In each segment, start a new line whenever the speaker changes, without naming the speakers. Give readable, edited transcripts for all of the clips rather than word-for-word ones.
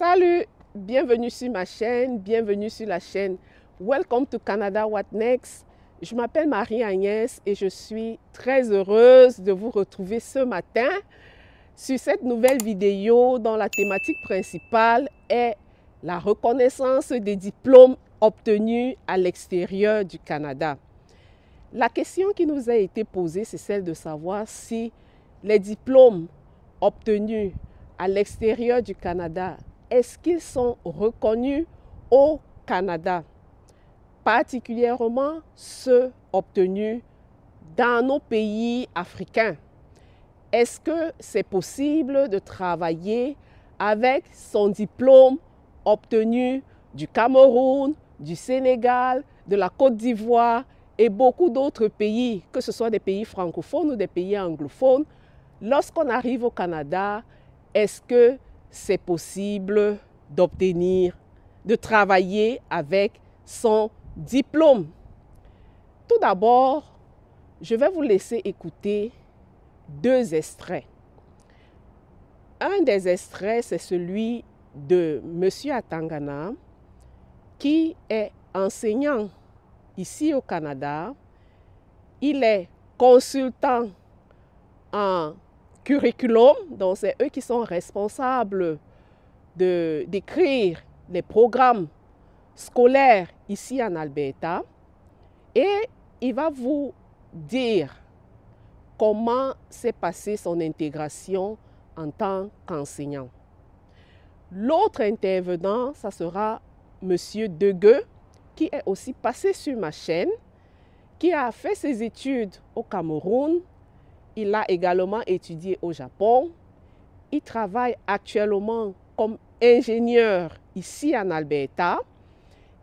Salut, bienvenue sur ma chaîne, bienvenue sur la chaîne Welcome to Canada What Next. Je m'appelle Marie-Agnès et je suis très heureuse de vous retrouver ce matin sur cette nouvelle vidéo dont la thématique principale est la reconnaissance des diplômes obtenus à l'extérieur du Canada. La question qui nous a été posée, c'est celle de savoir si les diplômes obtenus à l'extérieur du Canada, est-ce qu'ils sont reconnus au Canada, particulièrement ceux obtenus dans nos pays africains? Est-ce que c'est possible de travailler avec son diplôme obtenu du Cameroun, du Sénégal, de la Côte d'Ivoire et beaucoup d'autres pays, que ce soit des pays francophones ou des pays anglophones? Lorsqu'on arrive au Canada, est-ce que c'est possible d'obtenir, de travailler avec son diplôme? Tout d'abord, je vais vous laisser écouter deux extraits. Un des extraits, c'est celui de M. Atangana, qui est enseignant ici au Canada. Il est consultant en curriculum, donc c'est eux qui sont responsables d'écrire les programmes scolaires ici en Alberta. Et il va vous dire comment s'est passée son intégration en tant qu'enseignant. L'autre intervenant, ça sera M. Degueux, qui est aussi passé sur ma chaîne, qui a fait ses études au Cameroun. Il a également étudié au Japon. Il travaille actuellement comme ingénieur ici en Alberta.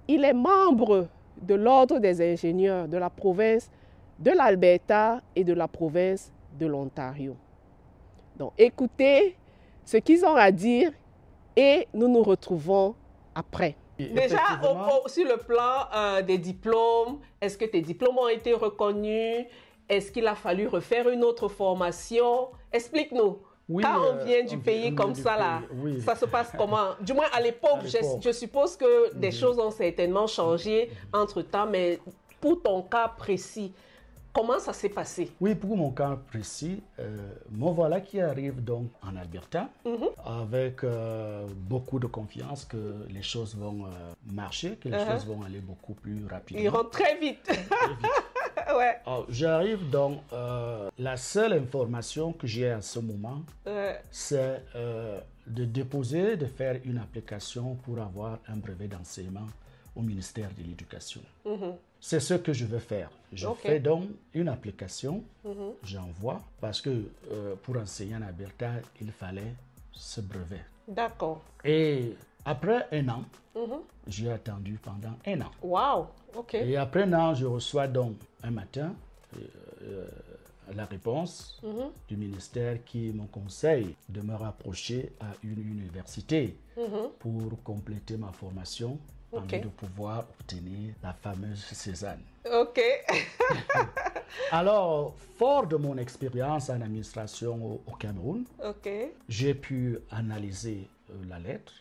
Il est membre de l'Ordre des ingénieurs de la province de l'Alberta et de la province de l'Ontario. Donc, écoutez ce qu'ils ont à dire et nous nous retrouvons après. Déjà, sur le plan des diplômes, est-ce que tes diplômes ont été reconnus? Est-ce qu'il a fallu refaire une autre formation? Explique-nous. Oui, quand on vient du pays comme ça, là, oui. Ça se passe comment? Du moins, à l'époque, je suppose que des choses ont certainement changé entre-temps, mais pour ton cas précis, comment ça s'est passé?
Oui, pour mon cas précis, me voilà qui arrive donc en Alberta avec beaucoup de confiance que les choses vont marcher, que les choses vont aller beaucoup plus rapidement.
Ils rentrent très vite. Très vite. Ouais.
J'arrive donc, la seule information que j'ai à ce moment, c'est de déposer, de faire une application pour avoir un brevet d'enseignement au ministère de l'Éducation. C'est ce que je veux faire. Je fais donc une application, j'envoie, parce que pour enseigner en Alberta, il fallait ce brevet.
D'accord.
Et après un an, j'ai attendu pendant un an.
Wow, ok.
Et après un an, je reçois donc un matin la réponse du ministère qui me conseille de me rapprocher à une université pour compléter ma formation. De pouvoir obtenir la fameuse Cézanne.
Ok.
Alors, fort de mon expérience en administration au Cameroun, j'ai pu analyser la lettre,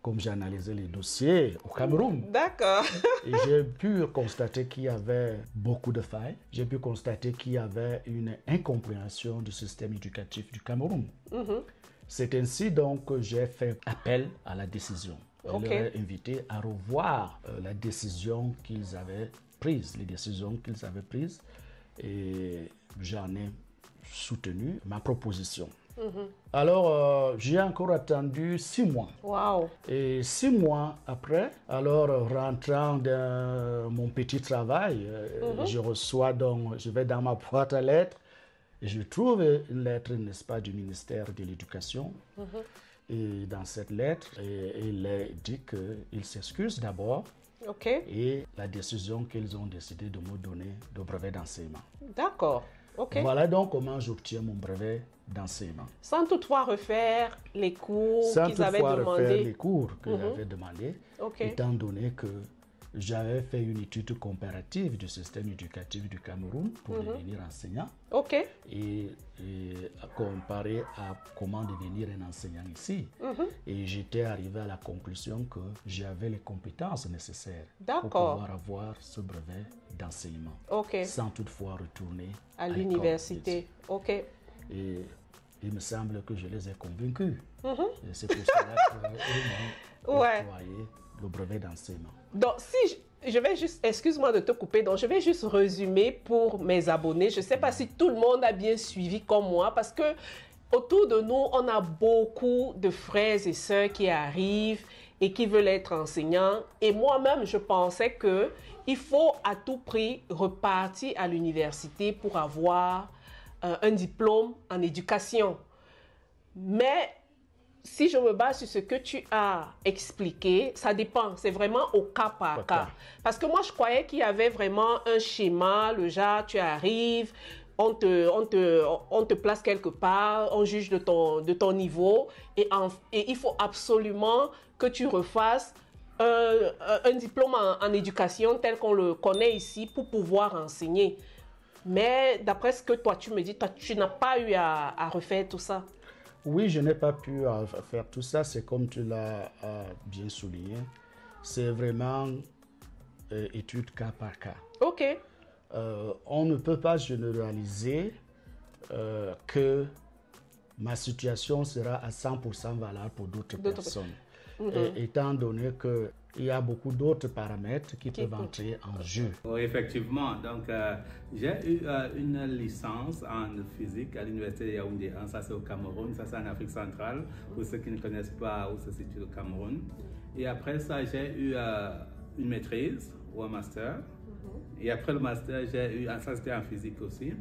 comme j'ai analysé les dossiers au Cameroun.
D'accord.
Et j'ai pu constater qu'il y avait beaucoup de failles. J'ai pu constater qu'il y avait une incompréhension du système éducatif du Cameroun. C'est ainsi donc que j'ai fait appel à la décision. Je leur ai invité à revoir la décision qu'ils avaient prise, les décisions qu'ils avaient prises, et j'en ai soutenu ma proposition. Alors, j'ai encore attendu 6 mois.
Wow.
Et 6 mois après, alors rentrant dans mon petit travail, je reçois donc, je vais dans ma boîte à lettres, et je trouve une lettre, n'est-ce pas, du ministère de l'Éducation. Et dans cette lettre, il est dit qu'il s'excuse d'abord. Et la décision qu'ils ont décidé de me donner de brevet d'enseignement.
D'accord.
Voilà donc comment j'obtiens mon brevet d'enseignement.
Sans toutefois refaire les cours qu'ils avaient demandé.
Sans toutefois refaire les cours que j'avais demandé, étant donné que J'avais fait une étude comparative du système éducatif du Cameroun pour devenir enseignant.
OK.
Et comparé à comment devenir un enseignant ici. Et j'étais arrivé à la conclusion que j'avais les compétences nécessaires pour pouvoir avoir ce brevet d'enseignement.
OK.
Sans toutefois retourner
à l'université. OK.
Et il me semble que je les ai convaincus. Et c'est pour cela qu'ils m'ont octroyé le brevet d'enseignement.
Donc, si je vais juste, excuse-moi de te couper, donc je vais juste résumer pour mes abonnés. Je ne sais pas si tout le monde a bien suivi comme moi, parce que autour de nous, on a beaucoup de frères et sœurs qui arrivent et qui veulent être enseignants. Et moi-même, je pensais qu'il faut à tout prix repartir à l'université pour avoir un diplôme en éducation. Mais si je me base sur ce que tu as expliqué, ça dépend. C'est vraiment au cas par cas. Parce que moi, je croyais qu'il y avait vraiment un schéma, le genre, tu arrives, on te place quelque part, on juge de ton niveau et il faut absolument que tu refasses un diplôme en éducation tel qu'on le connaît ici pour pouvoir enseigner. Mais d'après ce que toi, tu me dis, toi, tu n'as pas eu à refaire tout ça.
Oui, je n'ai pas pu faire tout ça. C'est comme tu l'as bien souligné. C'est vraiment étude cas par cas.
OK.
On ne peut pas généraliser que ma situation sera à 100% valable pour d'autres personnes. Étant donné qu'il y a beaucoup d'autres paramètres qui peuvent entrer en jeu.
Oui, effectivement. Donc, j'ai eu une licence en physique à l'université de Yaoundé. Ça, c'est au Cameroun. Ça, c'est en Afrique centrale. Pour ceux qui ne connaissent pas où se situe le Cameroun. Et après ça, j'ai eu une maîtrise ou un master. Et après le master, j'ai eu... Ça, c'était en physique aussi.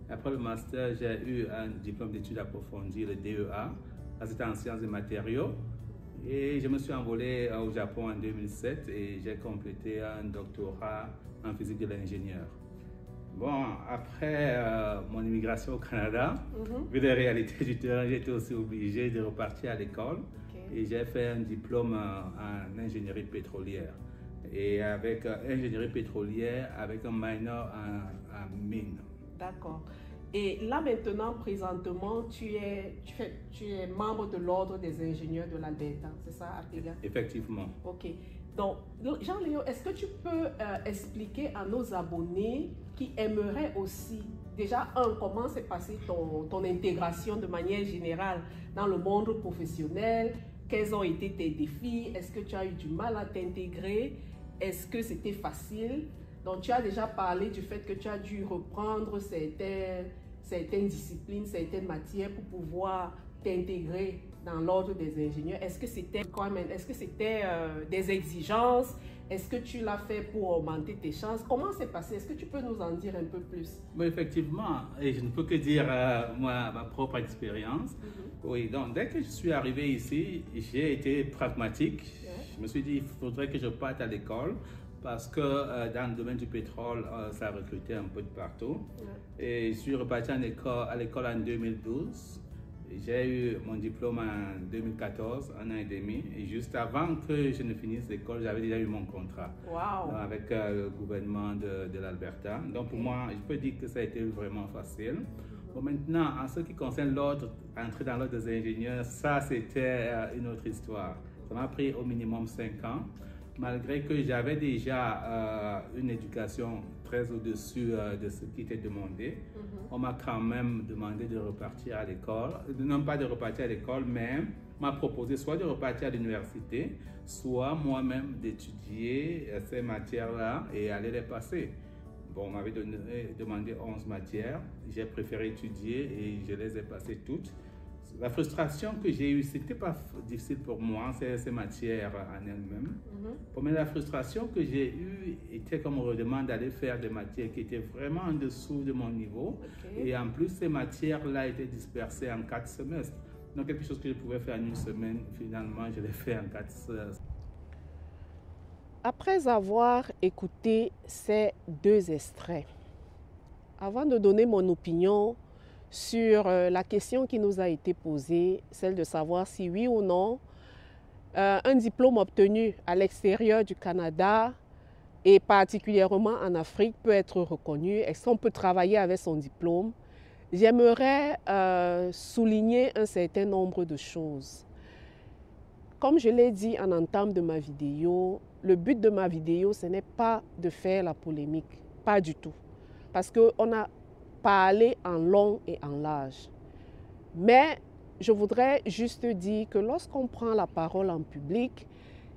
Après le master, j'ai eu un diplôme d'études approfondies, le DEA. Ça, c'était en sciences des matériaux. Et je me suis envolé au Japon en 2007 et j'ai complété un doctorat en physique de l'ingénieur. Bon, après mon immigration au Canada, vu les réalités du terrain, j'étais aussi obligé de repartir à l'école. Et j'ai fait un diplôme en ingénierie pétrolière. Et avec ingénierie pétrolière, avec un minor en mine.
D'accord. Et là maintenant, présentement, tu es membre de l'Ordre des ingénieurs de l'Alberta, c'est ça, Apega?
Effectivement.
OK. Donc, Jean-Léo, est-ce que tu peux expliquer à nos abonnés qui aimeraient aussi, déjà, comment s'est passée ton intégration de manière générale dans le monde professionnel? Quels ont été tes défis? Est-ce que tu as eu du mal à t'intégrer? Est-ce que c'était facile? Donc, tu as déjà parlé du fait que tu as dû reprendre certaines disciplines, certaines matières pour pouvoir t'intégrer dans l'ordre des ingénieurs. Est-ce que c'était des exigences? Est-ce que tu l'as fait pour augmenter tes chances? Comment c'est passé? Est-ce que tu peux nous en dire un peu plus?
Oui, effectivement, et je ne peux que dire ma propre expérience. Oui, donc dès que je suis arrivé ici, j'ai été pragmatique. Je me suis dit, il faudrait que je parte à l'école. Parce que dans le domaine du pétrole, ça recrutait un peu de partout. Et je suis reparti à l'école en 2012. J'ai eu mon diplôme en 2014, un an et demi. Et juste avant que je ne finisse l'école, j'avais déjà eu mon contrat avec le gouvernement de l'Alberta. Donc pour moi, je peux dire que ça a été vraiment facile. Bon, maintenant, en ce qui concerne l'ordre, entrer dans l'ordre des ingénieurs, ça c'était une autre histoire. Ça m'a pris au minimum 5 ans. Malgré que j'avais déjà une éducation très au-dessus de ce qui était demandé, on m'a quand même demandé de repartir à l'école. Non pas de repartir à l'école, mais m'a proposé soit de repartir à l'université, soit moi-même d'étudier ces matières-là et aller les passer. Bon, on m'avait demandé 11 matières. J'ai préféré étudier et je les ai passées toutes. La frustration que j'ai eue, c'était pas difficile pour moi, ces matières en elles-mêmes. Mais la frustration que j'ai eue était qu'on me redemande d'aller faire des matières qui étaient vraiment en dessous de mon niveau. Et en plus, ces matières-là étaient dispersées en 4 semestres. Donc, quelque chose que je pouvais faire en une semaine, finalement, je l'ai fait en 4 semestres.
Après avoir écouté ces 2 extraits, avant de donner mon opinion sur la question qui nous a été posée, celle de savoir si oui ou non un diplôme obtenu à l'extérieur du Canada et particulièrement en Afrique, peut être reconnu? Est-ce qu'on peut travailler avec son diplôme? J'aimerais souligner un certain nombre de choses. Comme je l'ai dit en entame de ma vidéo, le but de ma vidéo, ce n'est pas de faire la polémique, pas du tout. Parce qu'on a parlé en long et en large. Mais je voudrais juste dire que lorsqu'on prend la parole en public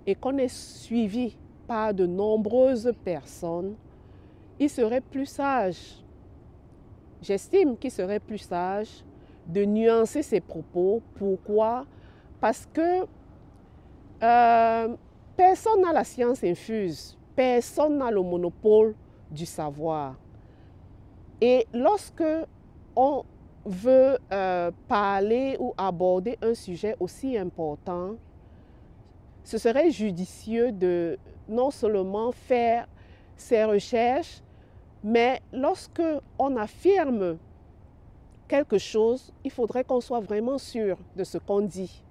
et qu'on est suivi par de nombreuses personnes, il serait plus sage, j'estime qu'il serait plus sage de nuancer ses propos. Pourquoi? Parce que personne n'a la science infuse, personne n'a le monopole du savoir. Et lorsque on veut parler ou aborder un sujet aussi important, ce serait judicieux de non seulement faire ses recherches, mais lorsque on affirme quelque chose, il faudrait qu'on soit vraiment sûr de ce qu'on dit.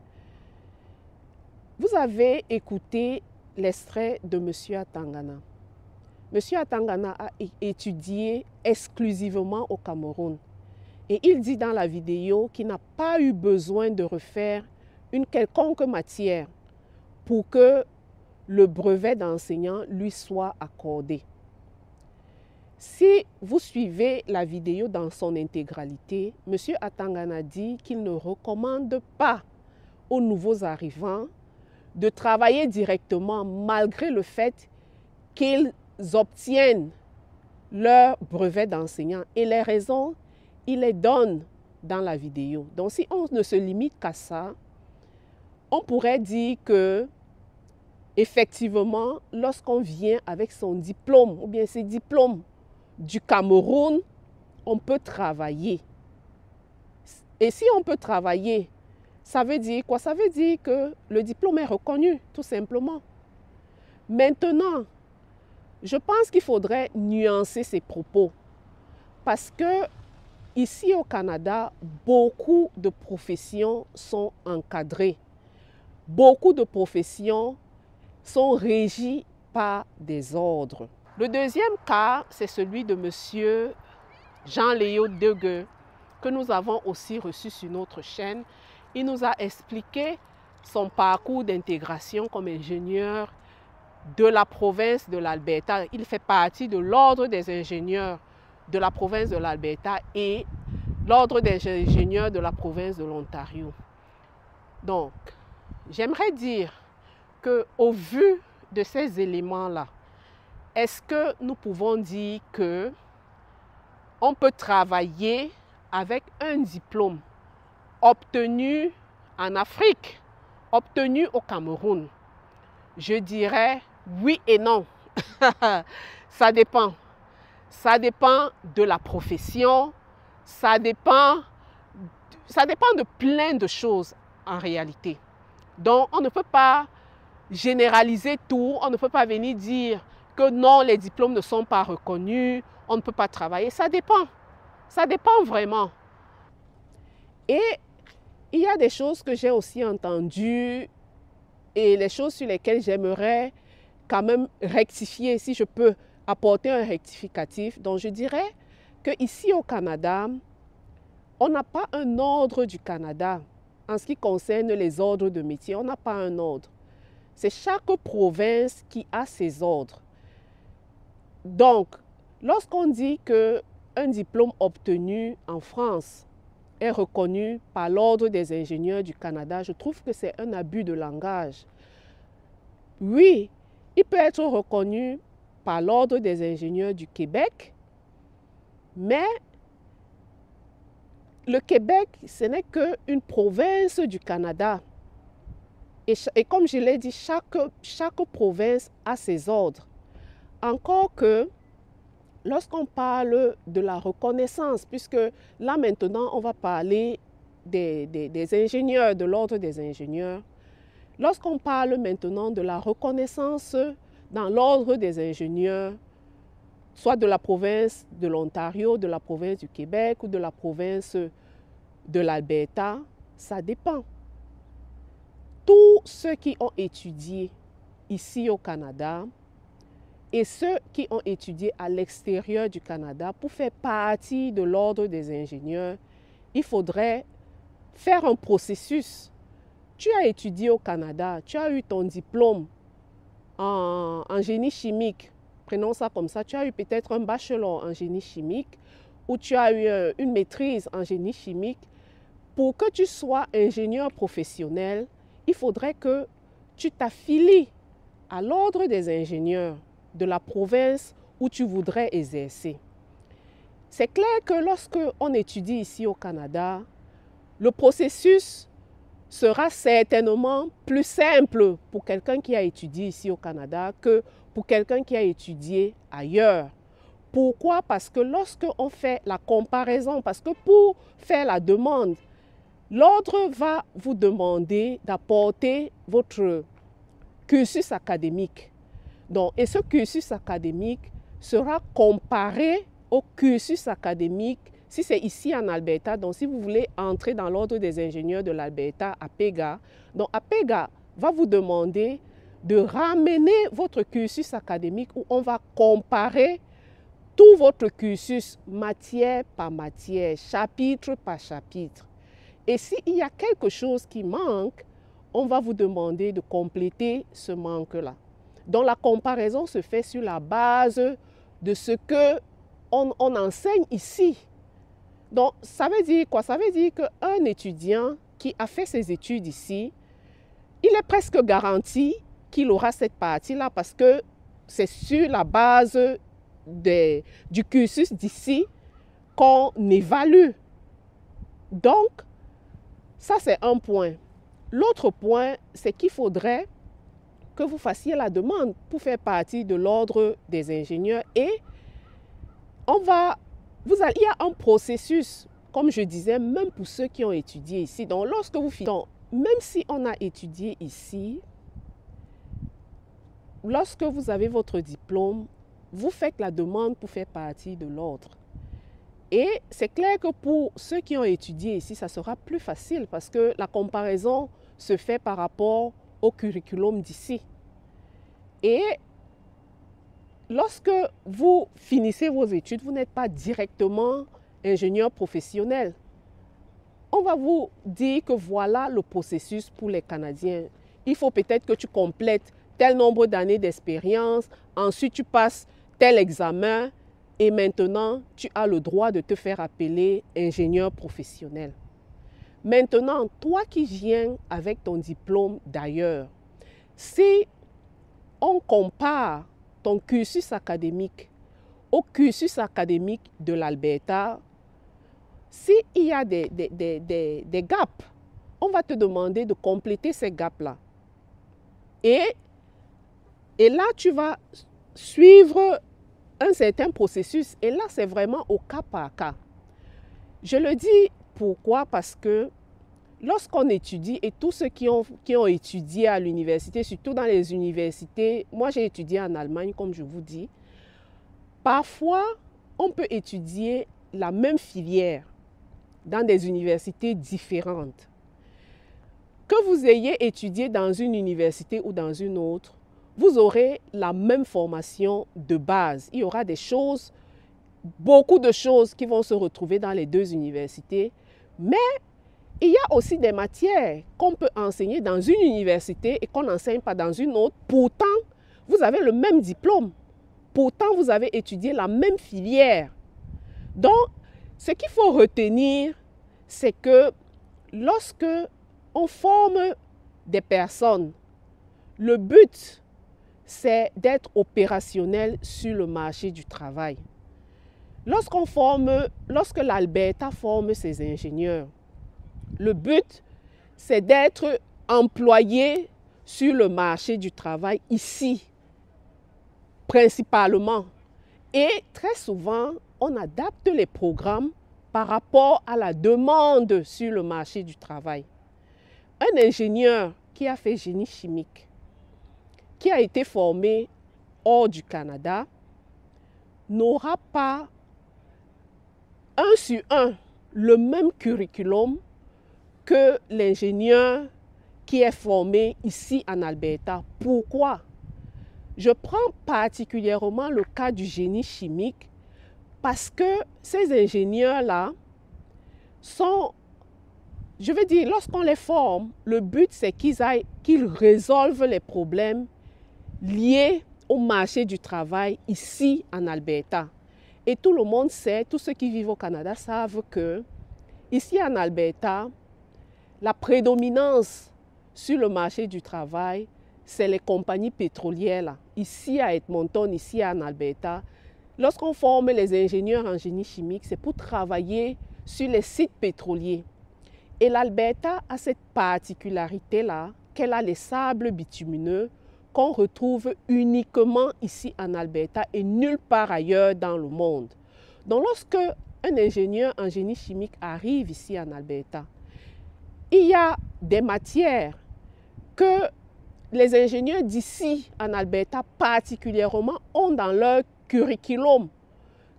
Vous avez écouté l'extrait de M. Atangana. M. Atangana a étudié exclusivement au Cameroun. Et il dit dans la vidéo qu'il n'a pas eu besoin de refaire une quelconque matière pour que le brevet d'enseignant lui soit accordé. Si vous suivez la vidéo dans son intégralité, M. Atangana dit qu'il ne recommande pas aux nouveaux arrivants de travailler directement malgré le fait qu'ils obtiennent leur brevet d'enseignant. Et les raisons, il les donne dans la vidéo. Donc si on ne se limite qu'à ça, on pourrait dire que effectivement, lorsqu'on vient avec son diplôme ou bien ses diplômes du Cameroun, on peut travailler. Et si on peut travailler, ça veut dire quoi? Ça veut dire que le diplôme est reconnu, tout simplement. Maintenant, je pense qu'il faudrait nuancer ces propos parce que ici au Canada, beaucoup de professions sont encadrées. Beaucoup de professions sont régies par des ordres. Le deuxième cas, c'est celui de M. Jean-Léo Degueux, que nous avons aussi reçu sur notre chaîne. Il nous a expliqué son parcours d'intégration comme ingénieur de la province de l'Alberta. Il fait partie de l'ordre des ingénieurs de la province de l'Alberta et l'ordre des ingénieurs de la province de l'Ontario. Donc, j'aimerais dire qu'au vu de ces éléments-là, est-ce que nous pouvons dire qu'on peut travailler avec un diplôme obtenu en Afrique, obtenu au Cameroun? Je dirais oui et non. Ça dépend. Ça dépend de la profession, ça dépend de plein de choses en réalité. Donc, on ne peut pas généraliser tout, on ne peut pas venir dire que non, les diplômes ne sont pas reconnus, on ne peut pas travailler. Ça dépend vraiment. Et il y a des choses que j'ai aussi entendues et les choses sur lesquelles j'aimerais quand même rectifier, si je peux apporter un rectificatif. Donc je dirais qu'ici au Canada, on n'a pas un ordre du Canada en ce qui concerne les ordres de métier. On n'a pas un ordre. C'est chaque province qui a ses ordres. Donc, lorsqu'on dit qu'un diplôme obtenu en France est reconnu par l'Ordre des ingénieurs du Canada, je trouve que c'est un abus de langage. Oui, il peut être reconnu par l'Ordre des ingénieurs du Québec, mais le Québec, ce n'est qu'une province du Canada. Et comme je l'ai dit, chaque province a ses ordres. Encore que, lorsqu'on parle de la reconnaissance, puisque là maintenant, on va parler des ingénieurs, de l'ordre des ingénieurs. Lorsqu'on parle maintenant de la reconnaissance dans l'ordre des ingénieurs, soit de la province de l'Ontario, de la province du Québec ou de la province de l'Alberta, ça dépend. Tous ceux qui ont étudié ici au Canada et ceux qui ont étudié à l'extérieur du Canada, pour faire partie de l'ordre des ingénieurs, il faudrait faire un processus. Tu as étudié au Canada, tu as eu ton diplôme en génie chimique, prenons ça comme ça, tu as eu peut-être un bachelor en génie chimique ou tu as eu une maîtrise en génie chimique. Pour que tu sois ingénieur professionnel, il faudrait que tu t'affilies à l'ordre des ingénieurs de la province où tu voudrais exercer. C'est clair que lorsque on étudie ici au Canada, le processus sera certainement plus simple pour quelqu'un qui a étudié ici au Canada que pour quelqu'un qui a étudié ailleurs. Pourquoi? Parce que lorsque on fait la comparaison, parce que pour faire la demande, l'ordre va vous demander d'apporter votre cursus académique. Donc, et ce cursus académique sera comparé au cursus académique si c'est ici en Alberta. Donc, si vous voulez entrer dans l'ordre des ingénieurs de l'Alberta, APEGA, donc APEGA va vous demander de ramener votre cursus académique où on va comparer tout votre cursus matière par matière, chapitre par chapitre. Et s'il y a quelque chose qui manque, on va vous demander de compléter ce manque-là. Donc la comparaison se fait sur la base de ce qu'on enseigne ici. Donc ça veut dire quoi? Ça veut dire qu'un étudiant qui a fait ses études ici, il est presque garanti qu'il aura cette partie-là parce que c'est sur la base du cursus d'ici qu'on évalue. Donc, ça c'est un point. L'autre point, c'est qu'il faudrait que vous fassiez la demande pour faire partie de l'ordre des ingénieurs et il y a un processus, comme je disais, même pour ceux qui ont étudié ici. Donc, lorsque vous finissez, même si on a étudié ici, lorsque vous avez votre diplôme, vous faites la demande pour faire partie de l'ordre. Et c'est clair que pour ceux qui ont étudié ici, ça sera plus facile parce que la comparaison se fait par rapport au curriculum d'ici. Et lorsque vous finissez vos études, vous n'êtes pas directement ingénieur professionnel. On va vous dire que voilà le processus pour les Canadiens. Il faut peut-être que tu complètes tel nombre d'années d'expérience, ensuite tu passes tel examen et maintenant tu as le droit de te faire appeler ingénieur professionnel. Maintenant, toi qui viens avec ton diplôme d'ailleurs, si on compare ton cursus académique au cursus académique de l'Alberta, s'il y a des gaps, on va te demander de compléter ces gaps-là. Et là, tu vas suivre un certain processus. Et là, c'est vraiment au cas par cas. Je le dis pourquoi? Parce que lorsqu'on étudie, et tous ceux qui ont étudié à l'université, surtout dans les universités, moi j'ai étudié en Allemagne, comme je vous dis, parfois on peut étudier la même filière dans des universités différentes. Que vous ayez étudié dans une université ou dans une autre, vous aurez la même formation de base. Il y aura des choses, beaucoup de choses qui vont se retrouver dans les deux universités, mais il y a aussi des matières qu'on peut enseigner dans une université et qu'on n'enseigne pas dans une autre. Pourtant, vous avez le même diplôme. Pourtant, vous avez étudié la même filière. Donc, ce qu'il faut retenir, c'est que lorsque on forme des personnes, le but, c'est d'être opérationnel sur le marché du travail. Lorsque l'Alberta forme ses ingénieurs, le but, c'est d'être employé sur le marché du travail ici, principalement. Et très souvent, on adapte les programmes par rapport à la demande sur le marché du travail. Un ingénieur qui a fait génie chimique, qui a été formé hors du Canada, n'aura pas 1 sur 1 le même curriculum que l'ingénieur qui est formé ici en Alberta. Pourquoi? Je prends particulièrement le cas du génie chimique parce que ces ingénieurs-là sont, je veux dire, lorsqu'on les forme, le but c'est qu'ils résolvent les problèmes liés au marché du travail ici en Alberta. Et tout le monde sait, tous ceux qui vivent au Canada savent que ici en Alberta, la prédominance sur le marché du travail, c'est les compagnies pétrolières là. Ici à Edmonton, ici en Alberta, lorsqu'on forme les ingénieurs en génie chimique, c'est pour travailler sur les sites pétroliers. Et l'Alberta a cette particularité-là, qu'elle a les sables bitumineux qu'on retrouve uniquement ici en Alberta et nulle part ailleurs dans le monde. Donc lorsque un ingénieur en génie chimique arrive ici en Alberta, il y a des matières que les ingénieurs d'ici en Alberta particulièrement ont dans leur curriculum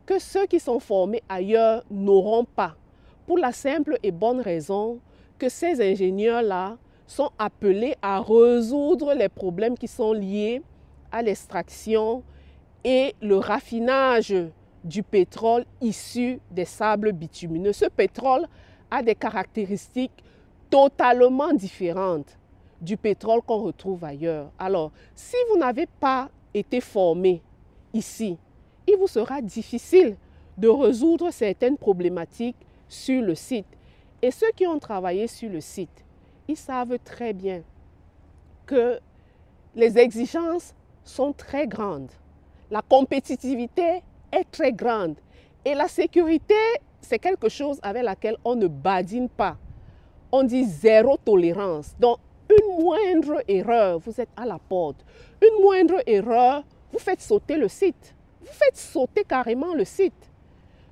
que ceux qui sont formés ailleurs n'auront pas. Pour la simple et bonne raison que ces ingénieurs-là sont appelés à résoudre les problèmes qui sont liés à l'extraction et le raffinage du pétrole issu des sables bitumineux. Ce pétrole a des caractéristiques totalement différentes du pétrole qu'on retrouve ailleurs. Alors, si vous n'avez pas été formé ici, il vous sera difficile de résoudre certaines problématiques sur le site. Et ceux qui ont travaillé sur le site, ils savent très bien que les exigences sont très grandes. La compétitivité est très grande. Et la sécurité, c'est quelque chose avec laquelle on ne badine pas. On dit zéro tolérance. Donc, une moindre erreur, vous êtes à la porte. Une moindre erreur, vous faites sauter le site. Vous faites sauter carrément le site.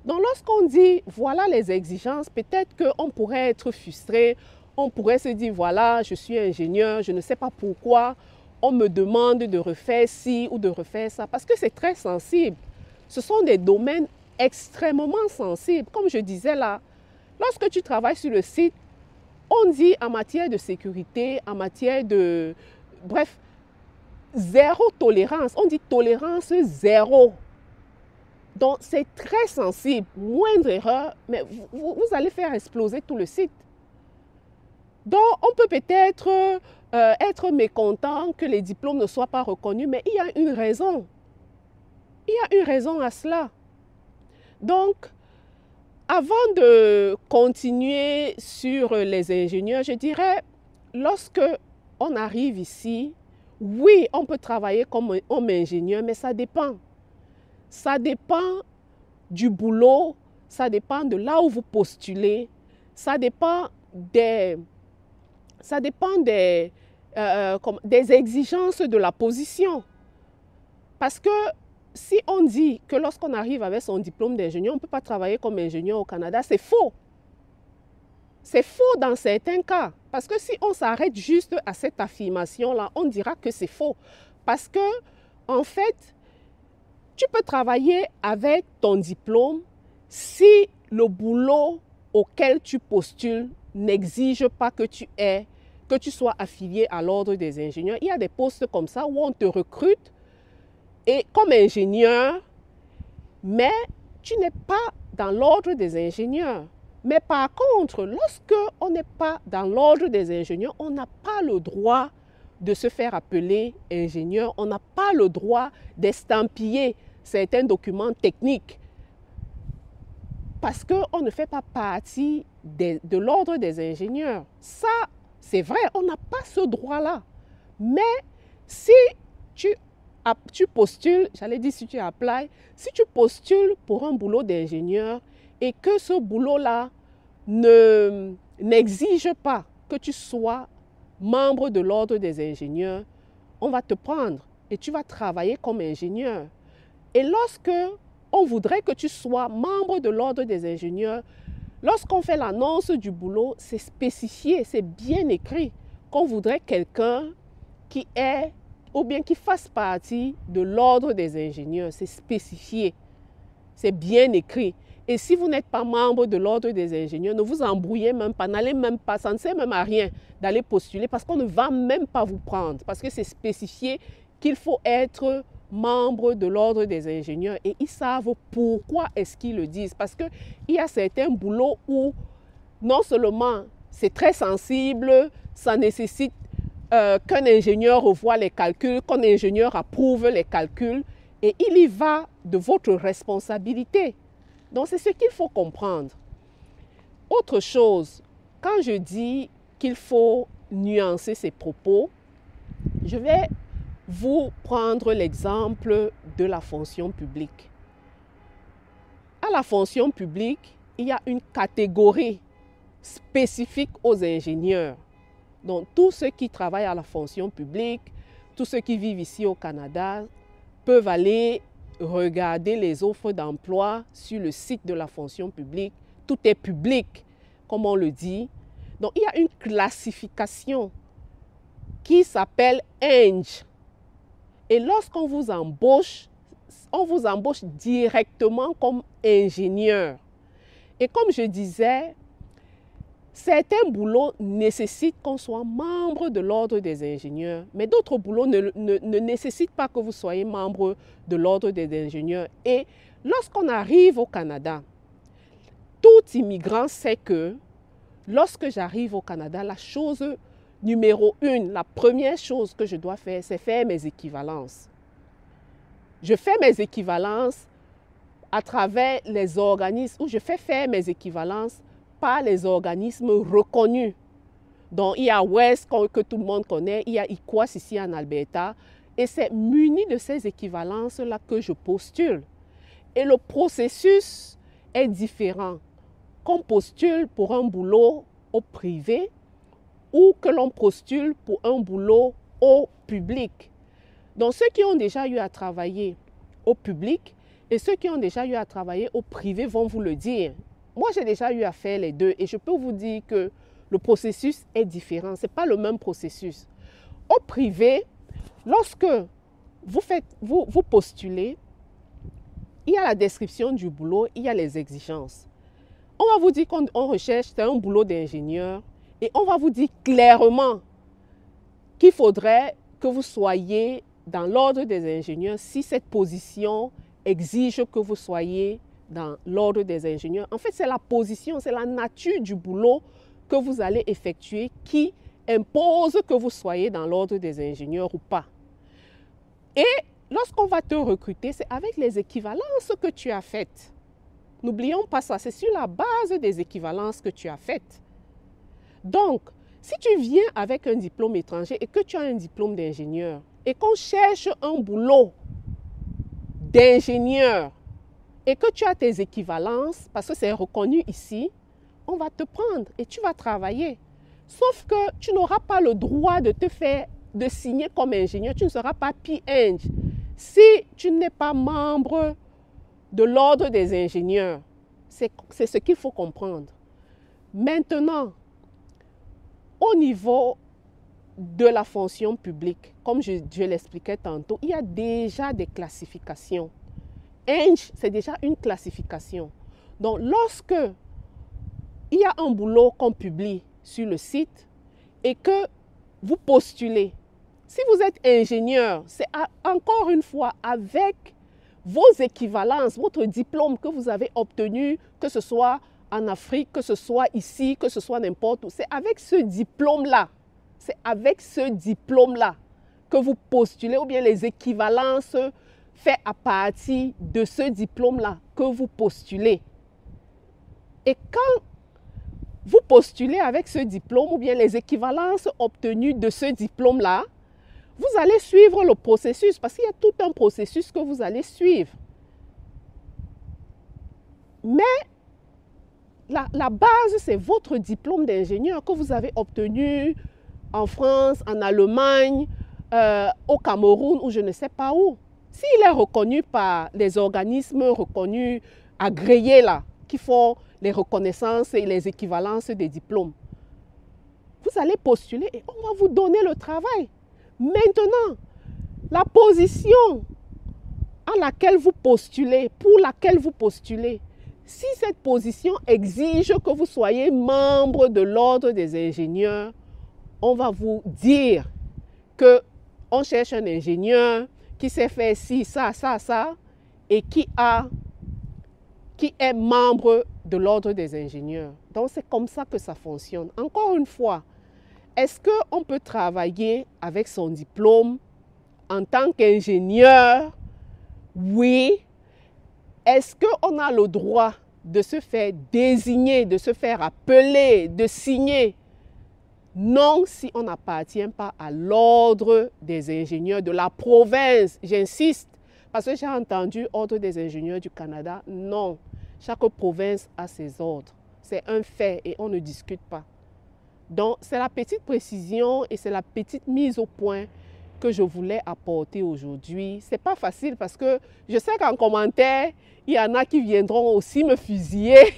Donc, lorsqu'on dit, voilà les exigences, peut-être qu'on pourrait être frustré, on pourrait se dire, voilà, je suis ingénieur, je ne sais pas pourquoi on me demande de refaire ci ou de refaire ça, parce que c'est très sensible. Ce sont des domaines extrêmement sensibles. Comme je disais là, lorsque tu travailles sur le site, on dit en matière de sécurité, en matière de... Bref, zéro tolérance. On dit tolérance zéro. Donc, c'est très sensible. Moindre erreur, mais vous allez faire exploser tout le site. Donc, on peut peut-être être mécontent que les diplômes ne soient pas reconnus, mais il y a une raison. Il y a une raison à cela. Donc, avant de continuer sur les ingénieurs, je dirais, lorsque on arrive ici, oui, on peut travailler comme ingénieur, mais ça dépend. Ça dépend du boulot, ça dépend de là où vous postulez, ça dépend des exigences de la position. Parce que si on dit que lorsqu'on arrive avec son diplôme d'ingénieur, on ne peut pas travailler comme ingénieur au Canada, c'est faux. C'est faux dans certains cas. Parce que si on s'arrête juste à cette affirmation-là, on dira que c'est faux. Parce que, en fait, tu peux travailler avec ton diplôme si le boulot auquel tu postules n'exige pas que tu sois affilié à l'ordre des ingénieurs. Il y a des postes comme ça où on te recrute et comme ingénieur, mais tu n'es pas dans l'ordre des ingénieurs. Mais par contre, lorsque on n'est pas dans l'ordre des ingénieurs, on n'a pas le droit de se faire appeler ingénieur. On n'a pas le droit d'estampiller certains documents techniques parce qu'on ne fait pas partie de l'ordre des ingénieurs. Ça, c'est vrai, on n'a pas ce droit-là. Mais si tu postules, j'allais dire si tu applies, si tu postules pour un boulot d'ingénieur et que ce boulot-là n'exige pas que tu sois membre de l'ordre des ingénieurs, on va te prendre et tu vas travailler comme ingénieur. Et lorsque on voudrait que tu sois membre de l'ordre des ingénieurs, lorsqu'on fait l'annonce du boulot, c'est spécifié, c'est bien écrit qu'on voudrait quelqu'un qui est ou bien qui fasse partie de l'ordre des ingénieurs. C'est spécifié, c'est bien écrit. Et si vous n'êtes pas membre de l'ordre des ingénieurs, ne vous embrouillez même pas, n'allez même pas, ça ne sert même à rien d'aller postuler parce qu'on ne va même pas vous prendre, parce que c'est spécifié qu'il faut être membre de l'ordre des ingénieurs et ils savent pourquoi est-ce qu'ils le disent. Parce qu'il y a certains boulots où non seulement c'est très sensible, ça nécessite qu'un ingénieur revoie les calculs, qu'un ingénieur approuve les calculs et il y va de votre responsabilité. Donc c'est ce qu'il faut comprendre. Autre chose, quand je dis qu'il faut nuancer ses propos, je vais vous prendre l'exemple de la fonction publique. À la fonction publique, il y a une catégorie spécifique aux ingénieurs. Donc, tous ceux qui travaillent à la fonction publique, tous ceux qui vivent ici au Canada, peuvent aller regarder les offres d'emploi sur le site de la fonction publique. Tout est public, comme on le dit. Donc, il y a une classification qui s'appelle ENG. Et lorsqu'on vous embauche, on vous embauche directement comme ingénieur. Et comme je disais, certains boulots nécessitent qu'on soit membre de l'ordre des ingénieurs, mais d'autres boulots ne nécessitent pas que vous soyez membre de l'ordre des ingénieurs. Et lorsqu'on arrive au Canada, tout immigrant sait que lorsque j'arrive au Canada, la chose numéro 1, la première chose que je dois faire, c'est faire mes équivalences. Je fais mes équivalences à travers les organismes où je fais faire mes équivalences par les organismes reconnus. Donc, il y a WES que tout le monde connaît, il y a ICOAS ici en Alberta, et c'est muni de ces équivalences-là que je postule. Et le processus est différent. Qu'on postule pour un boulot au privé ou que l'on postule pour un boulot au public. Donc, ceux qui ont déjà eu à travailler au public et ceux qui ont déjà eu à travailler au privé vont vous le dire. Moi, j'ai déjà eu à faire les deux et je peux vous dire que le processus est différent. Ce n'est pas le même processus. Au privé, lorsque vous postulez, il y a la description du boulot, il y a les exigences. On va vous dire qu'on recherche un boulot d'ingénieur et on va vous dire clairement qu'il faudrait que vous soyez dans l'ordre des ingénieurs si cette position exige que vous soyez dans l'ordre des ingénieurs. En fait, c'est la position, c'est la nature du boulot que vous allez effectuer qui impose que vous soyez dans l'ordre des ingénieurs ou pas. Et lorsqu'on va te recruter, c'est avec les équivalences que tu as faites. N'oublions pas ça, c'est sur la base des équivalences que tu as faites. Donc, si tu viens avec un diplôme étranger et que tu as un diplôme d'ingénieur et qu'on cherche un boulot d'ingénieur et que tu as tes équivalences, parce que c'est reconnu ici, on va te prendre et tu vas travailler. Sauf que tu n'auras pas le droit de signer comme ingénieur, tu ne seras pas PEng si tu n'es pas membre de l'ordre des ingénieurs. C'est ce qu'il faut comprendre. Maintenant, au niveau de la fonction publique, comme je l'expliquais tantôt, il y a déjà des classifications. ENG, c'est déjà une classification. Donc, lorsque il y a un boulot qu'on publie sur le site et que vous postulez, si vous êtes ingénieur, c'est encore une fois avec vos équivalences, votre diplôme que vous avez obtenu, que ce soit en Afrique, que ce soit ici, que ce soit n'importe où. C'est avec ce diplôme-là, que vous postulez, ou bien les équivalences faites à partir de ce diplôme-là que vous postulez. Et quand vous postulez avec ce diplôme, ou bien les équivalences obtenues de ce diplôme-là, vous allez suivre le processus, parce qu'il y a tout un processus que vous allez suivre. Mais la base, c'est votre diplôme d'ingénieur que vous avez obtenu en France, en Allemagne, au Cameroun ou je ne sais pas où. S'il est reconnu par les organismes reconnus, agréés là, qui font les reconnaissances et les équivalences des diplômes, vous allez postuler et on va vous donner le travail. Maintenant, la position à laquelle vous postulez, pour laquelle vous postulez, si cette position exige que vous soyez membre de l'ordre des ingénieurs, on va vous dire que on cherche un ingénieur qui sait faire ci, ça, et qui est membre de l'ordre des ingénieurs. Donc, c'est comme ça que ça fonctionne. Encore une fois, est-ce qu'on peut travailler avec son diplôme en tant qu'ingénieur? Oui. Est-ce qu'on a le droit de se faire désigner, de se faire appeler, de signer? Non, si on n'appartient pas à l'ordre des ingénieurs de la province. J'insiste, parce que j'ai entendu ordre des ingénieurs du Canada. Non, chaque province a ses ordres. C'est un fait et on ne discute pas. Donc, c'est la petite précision et c'est la petite mise au point que je voulais apporter aujourd'hui. Ce n'est pas facile parce que je sais qu'en commentaire, il y en a qui viendront aussi me fusiller.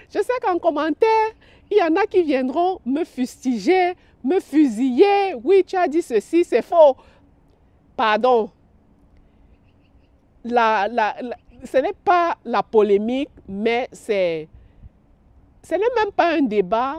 Je sais qu'en commentaire, il y en a qui viendront me fustiger, me fusiller. Oui, tu as dit ceci, c'est faux. Pardon. Ce n'est pas la polémique, mais ce n'est même pas un débat,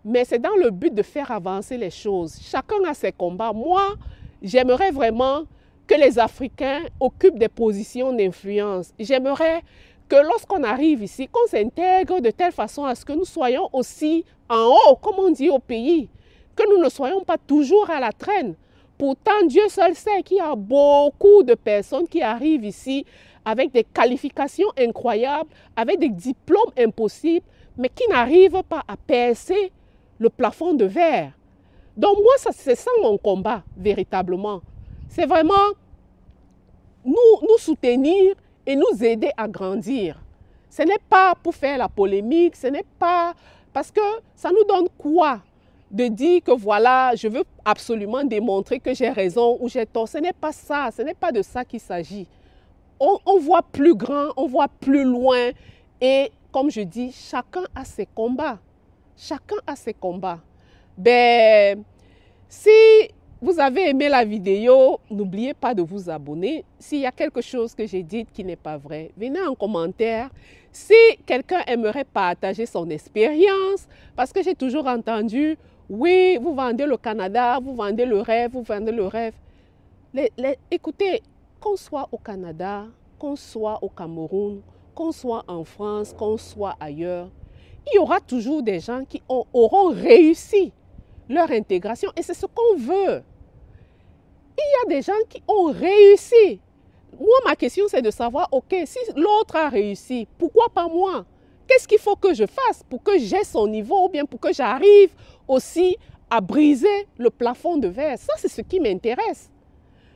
mais c'est dans le but de faire avancer les choses. Chacun a ses combats. Moi, j'aimerais vraiment que les Africains occupent des positions d'influence. J'aimerais que lorsqu'on arrive ici, qu'on s'intègre de telle façon à ce que nous soyons aussi en haut, comme on dit au pays, que nous ne soyons pas toujours à la traîne. Pourtant, Dieu seul sait qu'il y a beaucoup de personnes qui arrivent ici avec des qualifications incroyables, avec des diplômes impossibles, mais qui n'arrivent pas à percer le plafond de verre. Donc moi, c'est ça mon combat, véritablement. C'est vraiment nous soutenir et nous aider à grandir. Ce n'est pas pour faire la polémique, ce n'est pas... Parce que ça nous donne quoi de dire que voilà, je veux absolument démontrer que j'ai raison ou j'ai tort. Ce n'est pas ça, ce n'est pas de ça qu'il s'agit. On voit plus grand, on voit plus loin et comme je dis, chacun a ses combats. Chacun a ses combats. Ben, si vous avez aimé la vidéo, n'oubliez pas de vous abonner. S'il y a quelque chose que j'ai dit qui n'est pas vrai, venez en commentaire. Si quelqu'un aimerait partager son expérience, parce que j'ai toujours entendu, oui, vous vendez le Canada, vous vendez le rêve, vous vendez le rêve. Écoutez, qu'on soit au Canada, qu'on soit au Cameroun, qu'on soit en France, qu'on soit ailleurs, il y aura toujours des gens qui auront réussi leur intégration et c'est ce qu'on veut. Il y a des gens qui ont réussi. Moi, ma question, c'est de savoir, ok, si l'autre a réussi, pourquoi pas moi? Qu'est-ce qu'il faut que je fasse pour que j'ai son niveau ou bien pour que j'arrive aussi à briser le plafond de verre? Ça, c'est ce qui m'intéresse.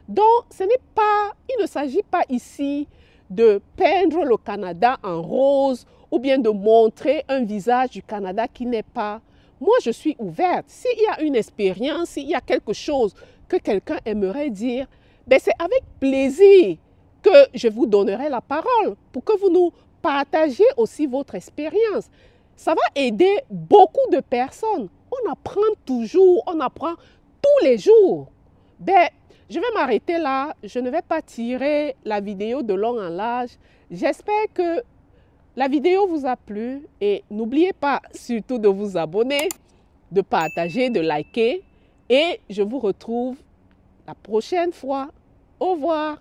Donc, il ne s'agit pas ici de peindre le Canada en rose ou bien de montrer un visage du Canada qui n'est pas. Moi, je suis ouverte. S'il y a une expérience, s'il y a quelque chose que quelqu'un aimerait dire, ben c'est avec plaisir que je vous donnerai la parole pour que vous nous partagiez aussi votre expérience. Ça va aider beaucoup de personnes. On apprend toujours, on apprend tous les jours. Ben, je vais m'arrêter là. Je ne vais pas tirer la vidéo de long en large. J'espère que la vidéo vous a plu et n'oubliez pas surtout de vous abonner, de partager, de liker et je vous retrouve la prochaine fois. Au revoir.